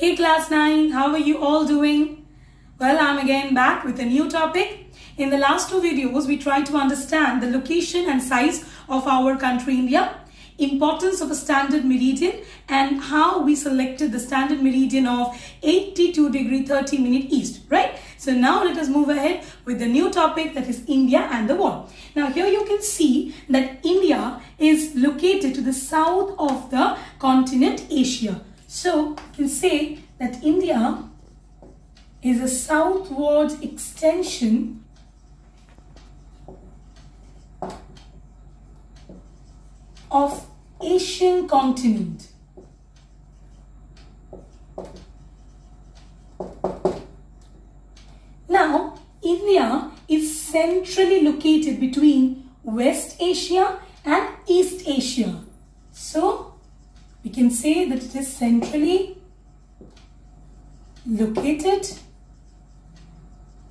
Hey class 9, how are you all doing? Well, I'm again back with a new topic. In the last two videos, we tried to understand the location and size of our country India, importance of a standard meridian, and how we selected the standard meridian of 82 degree 30 minute east, right? So now let us move ahead with the new topic, that is India and the world. Now here you can see that India is located to the south of the continent Asia. So you can say that India is a southward extension of Asian continent. Now, India is centrally located between West Asia and East Asia. So, we can say that it is centrally located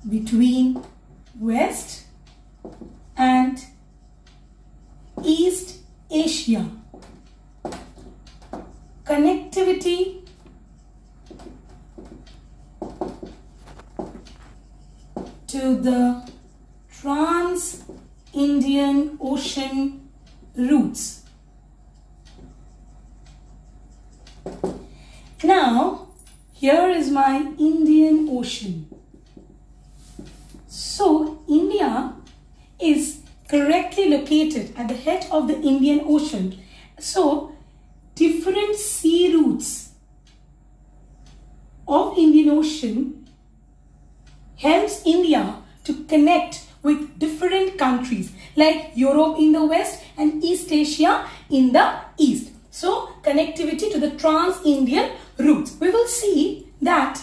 between West and East Asia. Connectivity to the Trans-Indian Ocean routes. Now, here is my Indian Ocean. So, India is correctly located at the head of the Indian Ocean. So, different sea routes of Indian Ocean helps India to connect with different countries like Europe in the west and East Asia in the east. So, connectivity to the Trans-Indian routes. We will see that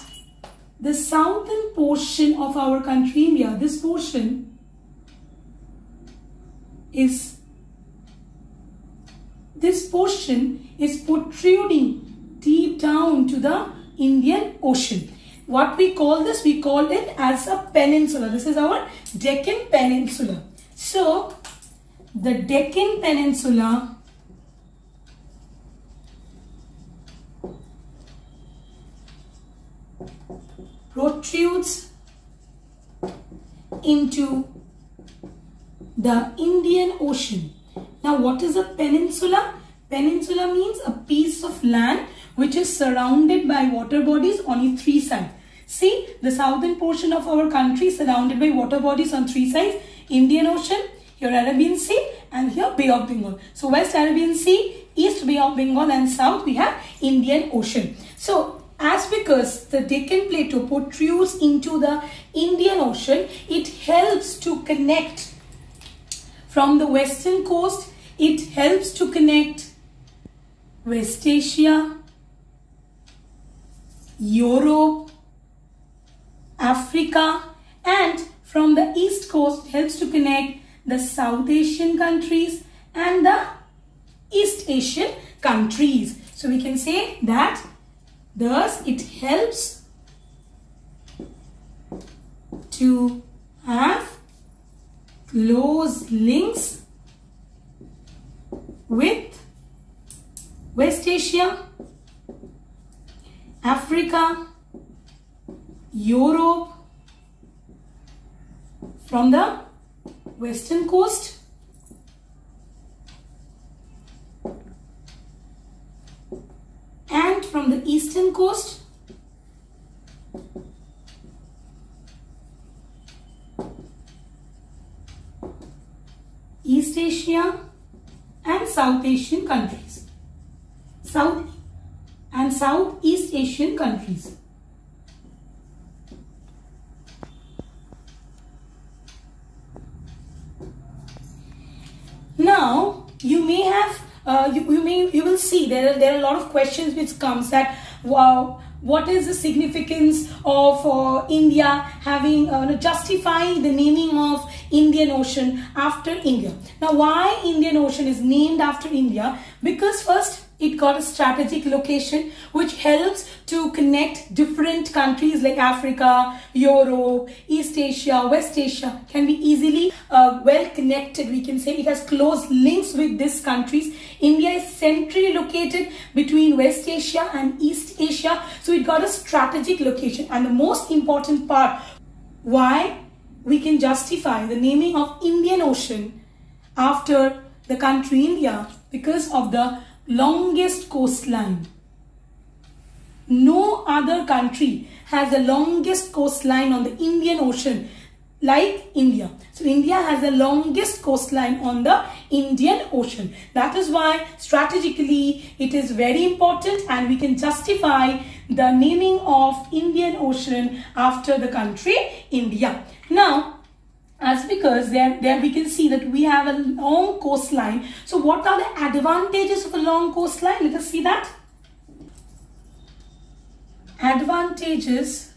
the southern portion of our country India, this portion is protruding deep down to the Indian Ocean. What we call this? We call it as a peninsula. This is our Deccan Peninsula. So, the Deccan Peninsula protrudes into the Indian Ocean. Now, what is a peninsula? Peninsula means a piece of land which is surrounded by water bodies on its three sides. See, the southern portion of our country is surrounded by water bodies on three sides. Indian Ocean, here Arabian Sea, and here Bay of Bengal. So, West Arabian Sea, East Bay of Bengal, and South we have Indian Ocean. So, as because the Deccan Plateau protrudes into the Indian Ocean, it helps to connect from the western coast. It helps to connect West Asia, Europe, Africa, and from the east coast helps to connect the South Asian countries and the East Asian countries. So we can say that thus it helps to have close links with West Asia, Africa, Europe from the western coast, and from the eastern coast, East Asia and South Asian countries. South and Southeast Asian countries. Now, you may have, you will see there are a lot of questions which comes that, wow, what is the significance of India having justifying the naming of Indian Ocean after India? Now, why Indian Ocean is named after India? Because first, it got a strategic location which helps to connect different countries like Africa, Europe, East Asia, West Asia can be easily well connected. We can say it has close links with these countries. India is centrally located between West Asia and East Asia, so it got a strategic location. And the most important part, why we can justify the naming of Indian Ocean after the country India, because of the longest coastline. No other country has the longest coastline on the Indian Ocean like India. So India has the longest coastline on the Indian Ocean. That is why strategically it is very important, and we can justify the naming of Indian Ocean after the country India. Now, as because there we can see that we have a long coastline. So what are the advantages of a long coastline? Let us see that. Advantages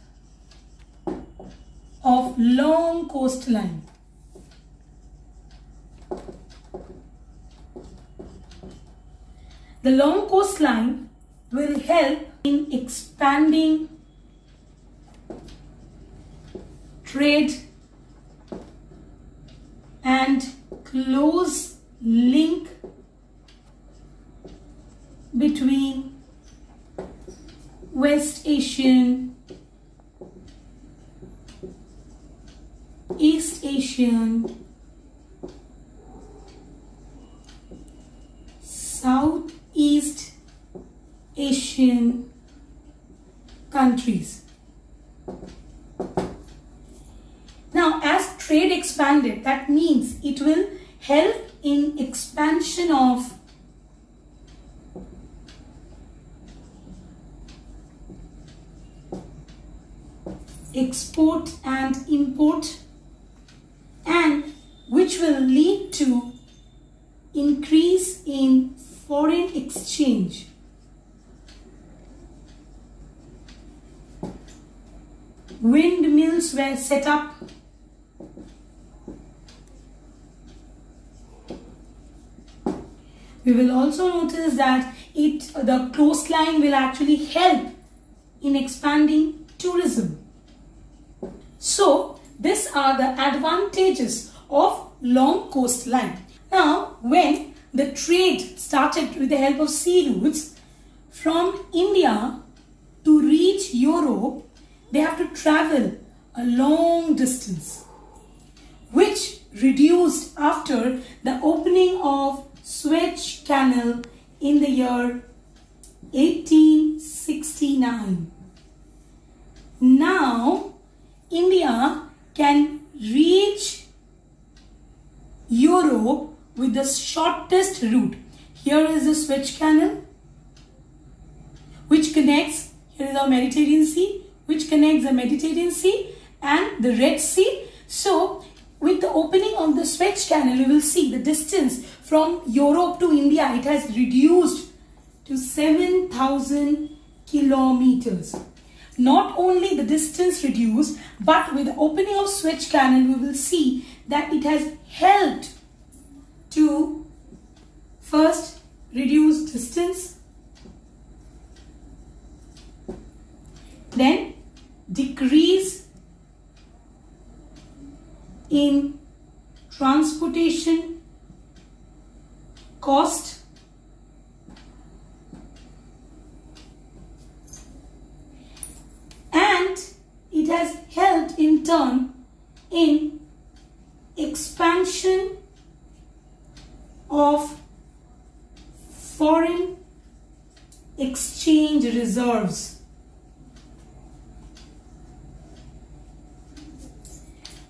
of long coastline. The long coastline will help in expanding trade and close link between West Asian, East Asian, Southeast Asian countries. Now, as trade expanded, that means it will help in expansion of export and import, and which will lead to increase in foreign exchange. Windmills were set up. We will also notice that the coastline will actually help in expanding tourism. So, these are the advantages of long coastline. Now, when the trade started with the help of sea routes from India to reach Europe, they have to travel a long distance, which reduced after the opening of Suez Canal in the year 1869. Now, India can reach Europe with the shortest route. Here is the Suez Canal, which connects, here is our Mediterranean Sea, which connects the Mediterranean Sea and the Red Sea. So, with the opening of the Suez Canal, you will see the distance from Europe to India, it has reduced to 7,000 kilometers. Not only the distance reduced, but with the opening of Suez Canal, we will see that it has helped to first reduce distance, then decrease in transportation cost, and it has helped in turn in expansion of foreign exchange reserves.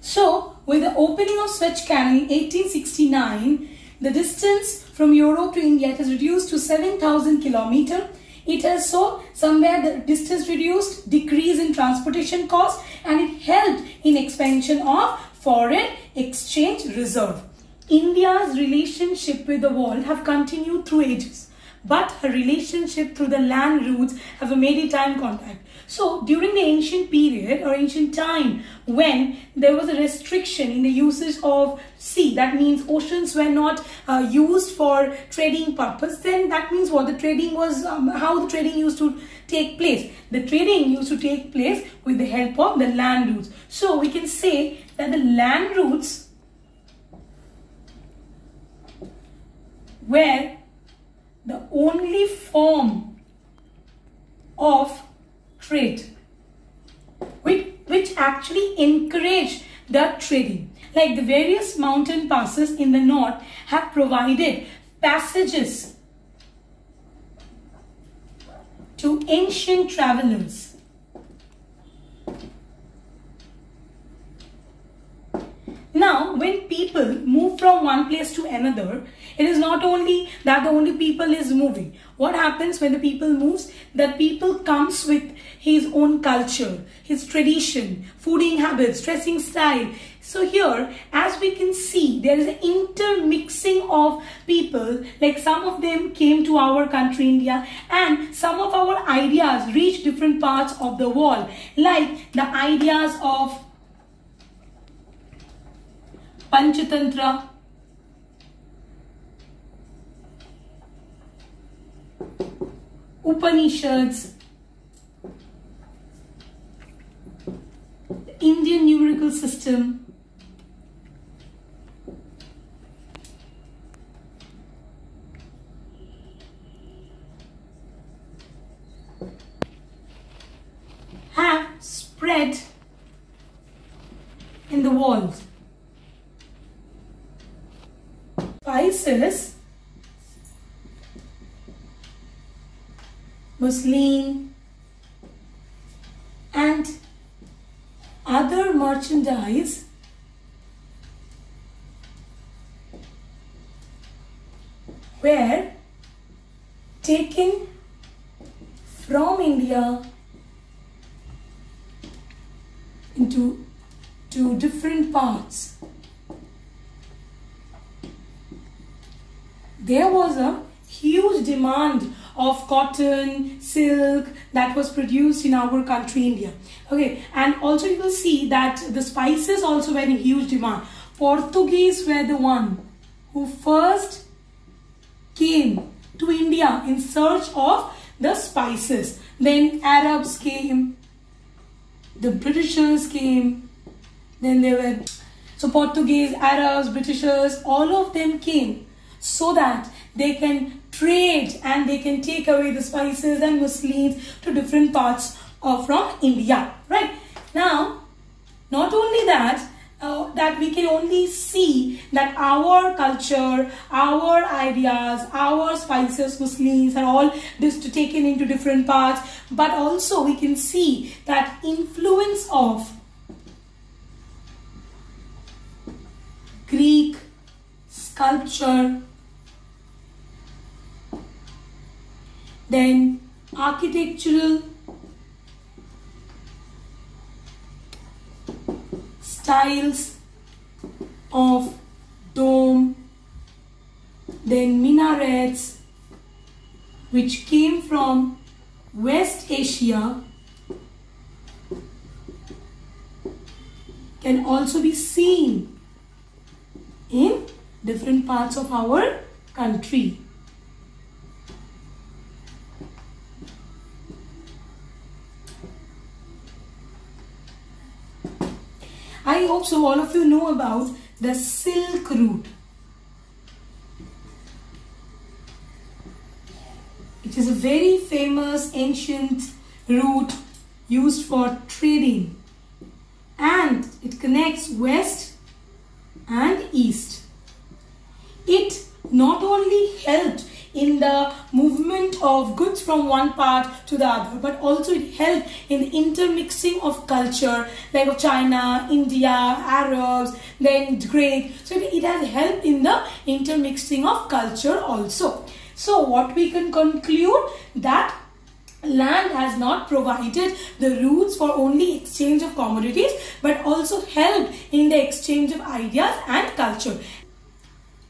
So, with the opening of Suez Canal in 1869, the distance from Europe to India has reduced to 7,000 kilometers. It has so somewhere the distance reduced, decrease in transportation cost, and it helped in expansion of foreign exchange reserve. India's relationship with the world have continued through ages, but her relationship through the land routes have a maritime contact. So, during the ancient period or ancient time, when there was a restriction in the usage of sea, that means oceans were not used for trading purpose, then that means what the trading was, how the trading used to take place. The trading used to take place with the help of the land routes. So, we can say that the land routes were the only form of trade, which actually encouraged the trading. Like the various mountain passes in the north have provided passages to ancient travelers. Now, when people move from one place to another, it is not only that the only people is moving. What happens when the people moves? That people comes with his own culture, his tradition, fooding habits, dressing style. So here, as we can see, there is an intermixing of people. Like some of them came to our country, India, and some of our ideas reach different parts of the world. Like the ideas of Panchatantra, Upanishads, the Indian numerical system, have spread in the world. Spices, muslin, and other merchandise were taken from India into different parts. There was a huge demand of cotton, silk that was produced in our country, India. Okay, and also you will see that the spices also were in huge demand. Portuguese were the one who first came to India in search of the spices. Then Arabs came, the Britishers came, then there were, so Portuguese, Arabs, Britishers, all of them came so that they can trade and they can take away the spices and muslins to different parts from India, right? Now, not only that, that we can only see that our culture, our ideas, our spices, muslins are all just taken into different parts, but also we can see that influence of Greek sculpture, then architectural styles of dome, then minarets, which came from West Asia, can also be seen in different parts of our country. I hope so all of you know about the Silk Route. It is a very famous ancient route used for trading, and it connects west and east. It not only helped in the movement of goods from one part to the other, but also it helped in the intermixing of culture, like of China, India, Arabs, then Greek. So it has helped in the intermixing of culture also. So what we can conclude, that land has not provided the routes for only exchange of commodities, but also helped in the exchange of ideas and culture.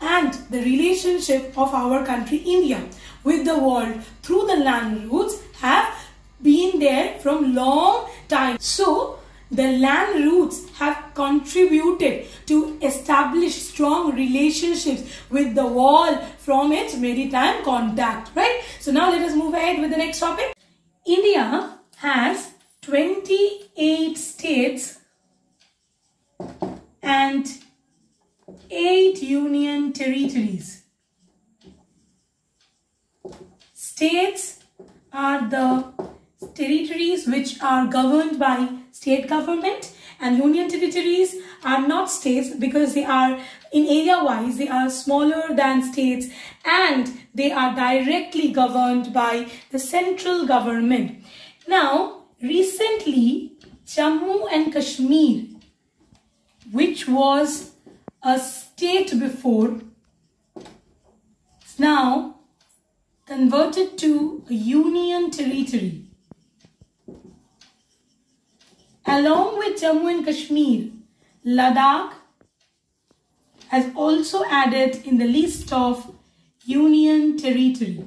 And the relationship of our country India with the world through the land routes have been there from long time. So the land routes have contributed to establish strong relationships with the world from its maritime contact, right? So now let us move ahead with the next topic. India has 28 states and 8 union territories. States are the territories territories which are governed by state government, and union territories are not states because they are in area wise, they are smaller than states and they are directly governed by the central government. Now, recently, Jammu and Kashmir, which was a state before, is now converted to a union territory. Along with Jammu and Kashmir, Ladakh has also added in the list of union territory.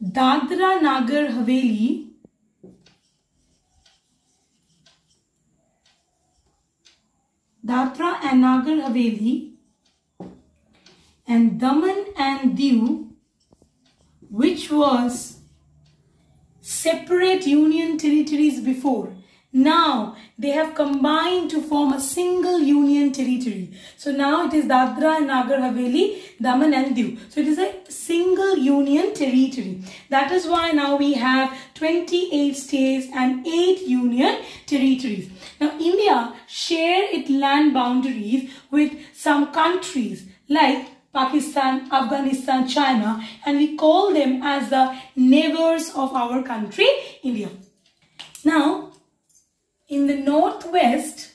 Dadra Nagar Haveli Dadra and Nagar Haveli and Daman and Diu, which was separate union territories before, now they have combined to form a single union territory. So now it is Dadra and Nagar Haveli, Daman and Diu. So it is a single union territory. That is why now we have 28 states and 8 union territories. Now India share its land boundaries with some countries like Pakistan, Afghanistan, China, and we call them as the neighbors of our country, India. Now, in the northwest,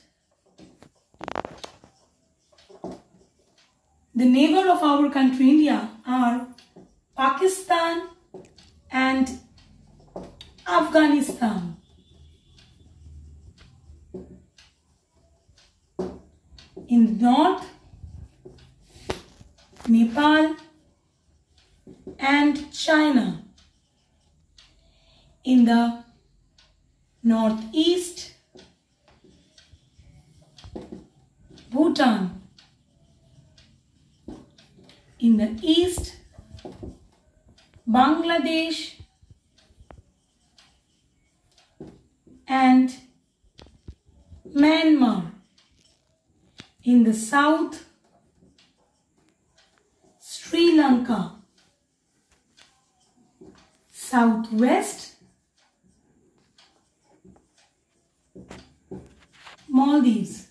the neighbor of our country, India, are Pakistan and Afghanistan. In the north, Nepal and China. In the northeast, Bhutan. In the east, Bangladesh and Myanmar. In the south, Sri Lanka. Southwest, Maldives.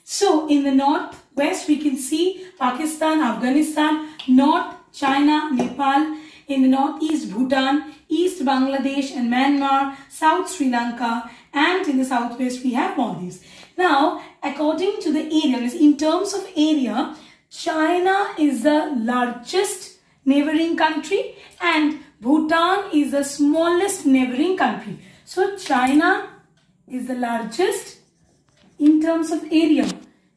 So in the northwest we can see Pakistan, Afghanistan, north China, Nepal, in the northeast Bhutan, east Bangladesh and Myanmar, south Sri Lanka, and in the southwest we have Maldives. Now according to the area, in terms of area, China is the largest neighboring country and Bhutan is the smallest neighboring country. So China is the largest in terms of area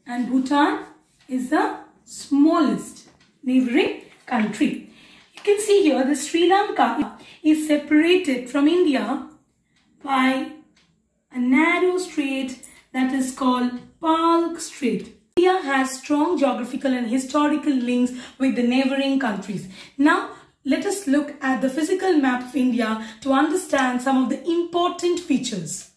and Bhutan is the smallest neighboring country. You can see here the Sri Lanka is separated from India by a narrow strait that is called Palk Strait. India has strong geographical and historical links with the neighboring countries. Now, let us look at the physical map of India to understand some of the important features.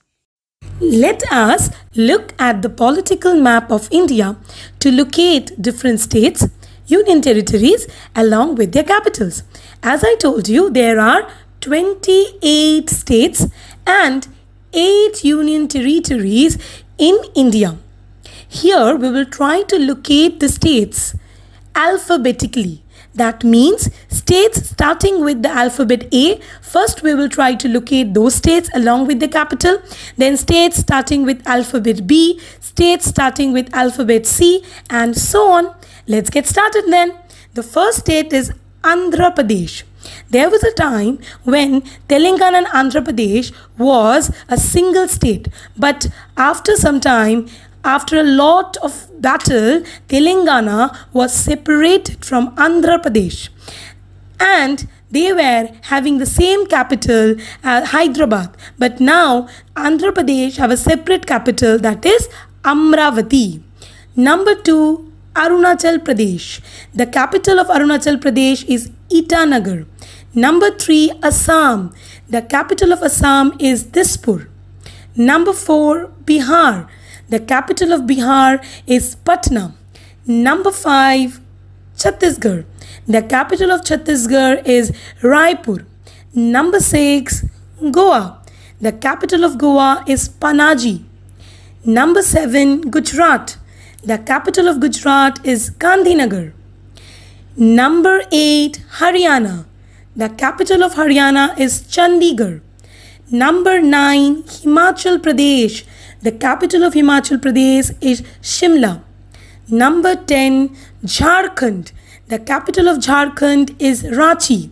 Let us look at the political map of India to locate different states, union territories along with their capitals. As I told you, there are 28 states and 8 union territories in India. Here we will try to locate the states alphabetically. That means states starting with the alphabet A. First we will try to locate those states along with the capital. Then states starting with alphabet B, states starting with alphabet C, and so on. Let's get started then. The first state is Andhra Pradesh. There was a time when Telangana and Andhra Pradesh was a single state. But after some time, after a lot of battle, Telangana was separated from Andhra Pradesh. And they were having the same capital as Hyderabad. But now Andhra Pradesh have a separate capital, that is Amravati. Number 2, Arunachal Pradesh. The capital of Arunachal Pradesh is Itanagar. Number 3, Assam. The capital of Assam is Dispur. Number 4, Bihar. The capital of Bihar is Patna. Number 5, Chhattisgarh. The capital of Chhattisgarh is Raipur. Number 6, Goa. The capital of Goa is Panaji. Number 7, Gujarat. The capital of Gujarat is Gandhinagar. Number 8, Haryana. The capital of Haryana is Chandigarh. Number 9, Himachal Pradesh. The capital of Himachal Pradesh is Shimla. Number 10, Jharkhand. The capital of Jharkhand is Ranchi.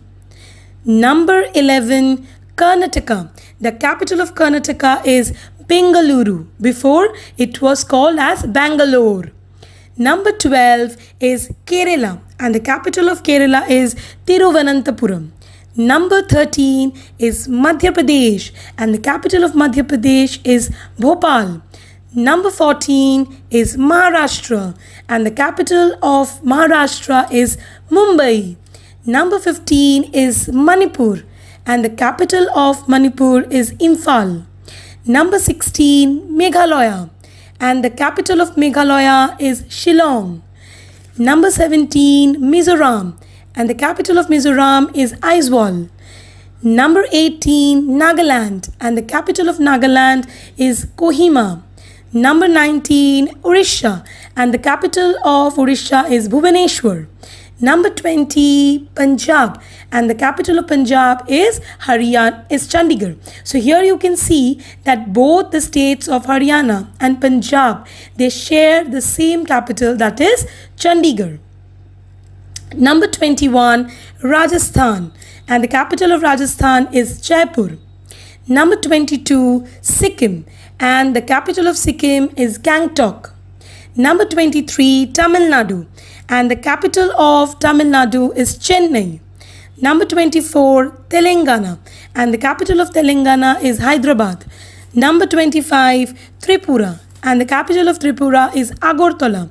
Number 11, Karnataka. The capital of Karnataka is Bengaluru. Before it was called as Bangalore. Number 12 is Kerala, and the capital of Kerala is Tiruvananthapuram. Number 13 is Madhya Pradesh, and the capital of Madhya Pradesh is Bhopal. Number 14 is Maharashtra, and the capital of Maharashtra is Mumbai. Number 15 is Manipur, and the capital of Manipur is Imphal. Number 16, Meghalaya, and the capital of Meghalaya is Shillong. Number 17, Mizoram, and the capital of Mizoram is Aizawl. Number 18, Nagaland, and the capital of Nagaland is Kohima. Number 19, Orissa, and the capital of Orissa is Bhubaneswar. Number 20, Punjab, and the capital of Punjab is Chandigarh. So here you can see that both the states of Haryana and Punjab, they share the same capital, that is Chandigarh. Number 21, Rajasthan, and the capital of Rajasthan is Jaipur. Number 22, Sikkim, and the capital of Sikkim is Gangtok. Number 23, Tamil Nadu, and the capital of Tamil Nadu is Chennai. Number 24, Telangana, and the capital of Telangana is Hyderabad. Number 25, Tripura, and the capital of Tripura is Agartala.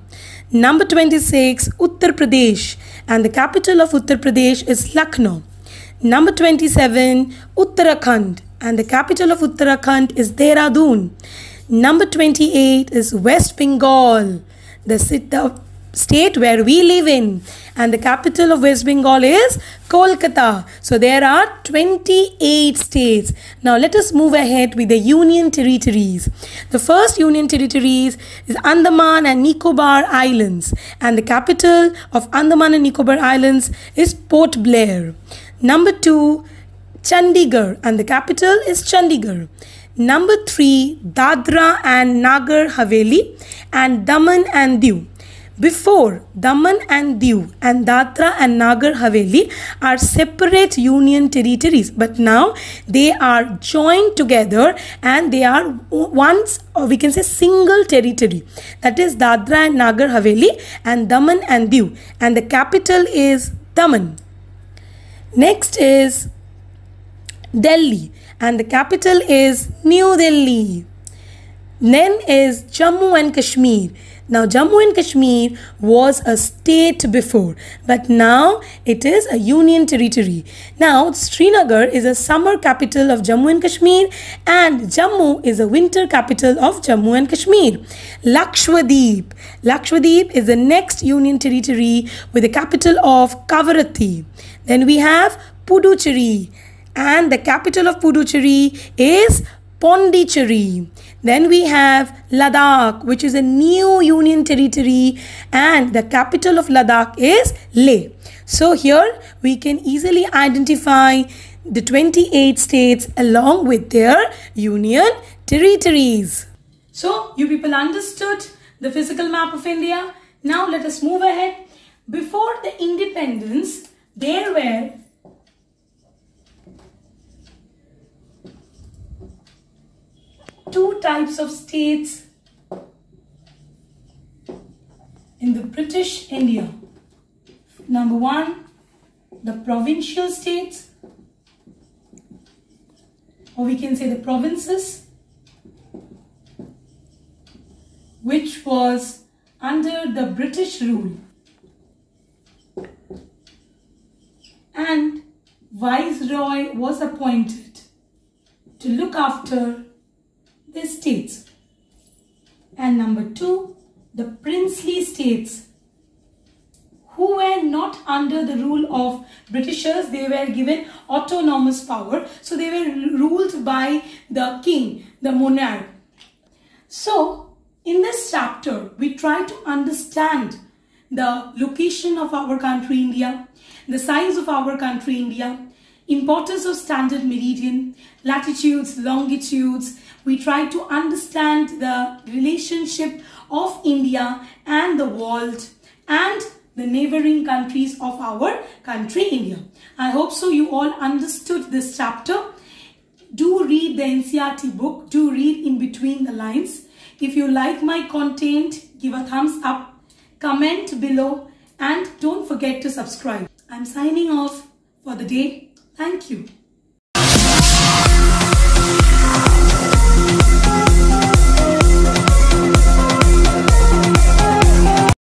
Number 26, Uttar Pradesh, and the capital of Uttar Pradesh is Lucknow. Number 27, Uttarakhand, and the capital of Uttarakhand is Dehradun. Number 28 is West Bengal, the state where we live in, and the capital of West Bengal is Kolkata. So there are 28 states. Now let us move ahead with the union territories. The first union territories is Andaman and Nicobar Islands, and the capital of Andaman and Nicobar Islands is Port Blair. Number 2, Chandigarh, and the capital is Chandigarh. Number 3, Dadra and Nagar Haveli and Daman and Diu. Before, Daman and Diu and Dadra and Nagar Haveli are separate union territories, but now they are joined together and they are once, or we can say, single territory. That is Dadra and Nagar Haveli and Daman and Diu, and the capital is Daman. Next is Delhi, and the capital is New Delhi. Then is Jammu and Kashmir. Now Jammu and Kashmir was a state before, but now it is a union territory. Now Srinagar is a summer capital of Jammu and Kashmir, and Jammu is a winter capital of Jammu and Kashmir. Lakshadweep. Lakshadweep is the next union territory with the capital of Kavaratti. Then we have Puducherry, and the capital of Puducherry is Pondicherry. Then we have Ladakh, which is a new union territory, and the capital of Ladakh is Leh. So here we can easily identify the 28 states along with their union territories. So you people understood the physical map of India. Now let us move ahead. Before the independence, there were two types of states in the British India. Number 1, the provincial states, or we can say the provinces, which was under the British rule, and Viceroy was appointed to look after the states. And number 2, the princely states, who were not under the rule of Britishers. They were given autonomous power. So they were ruled by the king, the monarch. So in this chapter, we try to understand the location of our country India, the size of our country India, importance of standard meridian, latitudes, longitudes. We try to understand the relationship of India and the world and the neighboring countries of our country India. I hope so you all understood this chapter. Do read the NCERT book. Do read in between the lines. If you like my content, give a thumbs up, comment below, and don't forget to subscribe. I'm signing off for the day. Thank you.